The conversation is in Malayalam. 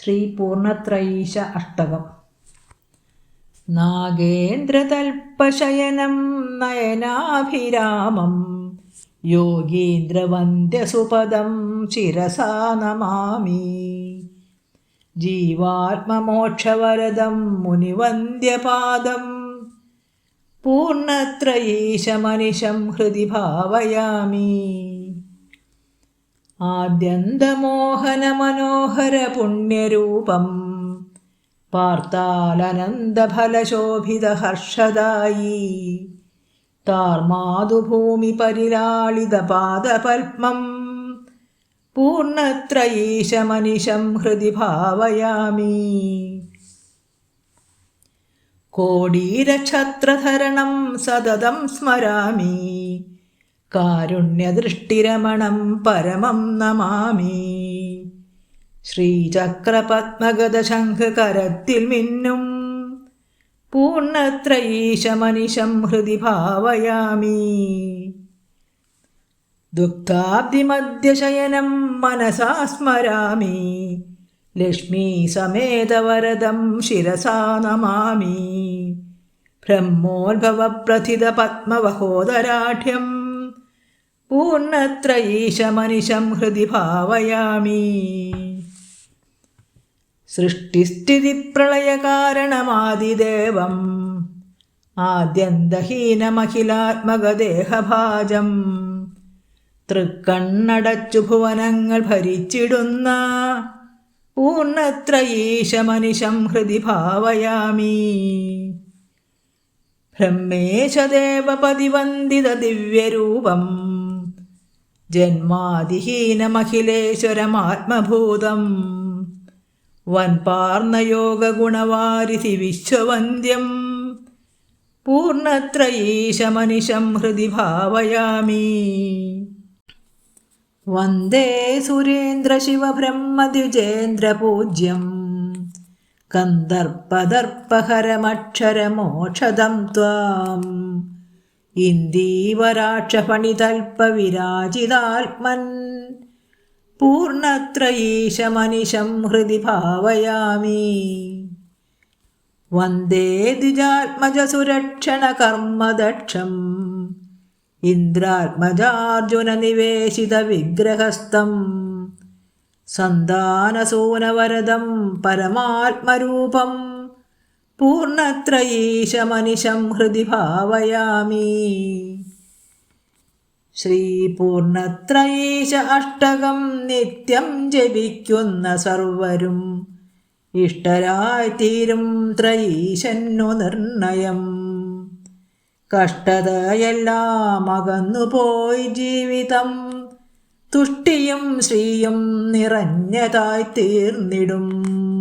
ശ്രീ പൂർണ്ണത്രയീശ അഷ്ടകം. നാഗേന്ദ്രതൽപശയനം നയനാഭിരാമം യോഗീന്ദ്രവന്ദ്യസുപദം ശിരസാ നമാമി. ജീവാത്മമോക്ഷവരദം മുനിവന്ദ്യപാദം പൂർണ്ണത്രയീശമനിശം ഹൃദി ഭാവയാമി. ആദ്യന്തമോഹനമനോഹര പുണ്യരൂപം പാർത്താലനന്ദഫലശോഭിതഹർഷദായി താർമാതുഭൂമിപരിലാളിതപാദപത്മം പൂർണ്ണത്രയീശമനിശം ഹൃദി ഭാവയാമി. കോടീരക്ഷത്രധരണം സതതം സ്മരാമി. കാരുണ്യദൃഷ്ടിരമണം പരമം നമാമി. ശ്രീചക്രപത്മഗതശംഖകരത്തിൽ മിന്നും പൂർണ്ണത്രയീശമനിശം ഹൃദി ഭാവയാമി. ദുഗ്ധാബ്ദിമധ്യശയനം മനസാ സ്മരാമി. ലക്ഷ്മീസമേതവരദം ശിരസാ നമാമി. ബ്രഹ്മോദ്ഭവപ്രഥിതപത്മവഹോദരാഢ്യം പൂർണ്ണത്രയീശമനിശം ഹൃദി ഭാവയാമി. സൃഷ്ടിസ്ഥിതിപ്രളയകാരണമാദിദേവം ആദ്യന്തഹീനമഖിലാത്മകദേഹഭാജം തൃക്കണ്ണടച്ചു ഭുവനങ്ങൾ ഭരിച്ചിടുന്ന പൂർണ്ണത്രയീശമനിശം ഹൃദി ഭാവയാമി. ബ്രഹ്മേശദേവപതിവന്ദിത ദിവ്യരൂപം ജന്മാദിഹീനമഖിലേശ്വരമാത്മഭൂതം വൻപാർന്നയോഗഗുണവാരിധി വിശ്വവന്ദ്യം പൂർണ്ണത്രയീശമനിശം ഹൃദി ഭാവയാമി. വന്ദേ സുരേന്ദ്രശിവബ്രഹ്മദ്വിജേന്ദ്രപൂജ്യം കന്ദർപ്പദർപ്പഹരമക്ഷരമോക്ഷദം ത്വാം ഇന്ദീവരാക്ഷഫണിതൽപവിരാജിതാത്മൻ പൂർണ്ണത്രയീശമനിശം ഹൃദി ഭാവയാമി. വന്ദേ ദ്വിജാത്മജസുരക്ഷണകർമ്മദക്ഷം ഇന്ദ്രാത്മജാർജുനനിവേശിതവിഗ്രഹസ്ഥം സന്താനസൂനവരദം പരമാത്മരൂപം പൂർണ്ണത്രയീശമനിശം ഹൃദി ഭാവയാമി. ശ്രീ പൂർണ്ണത്രയീശ അഷ്ടകം നിത്യം ജപിക്കുന്ന സർവരും ഇഷ്ടരായിത്തീരും ത്രയീശന്നു നിർണയം. കഷ്ടതയെല്ലാം അകന്നുപോയി ജീവിതം തുഷ്ടിയും ശ്രീയും നിറഞ്ഞതായി തീർന്നിടും.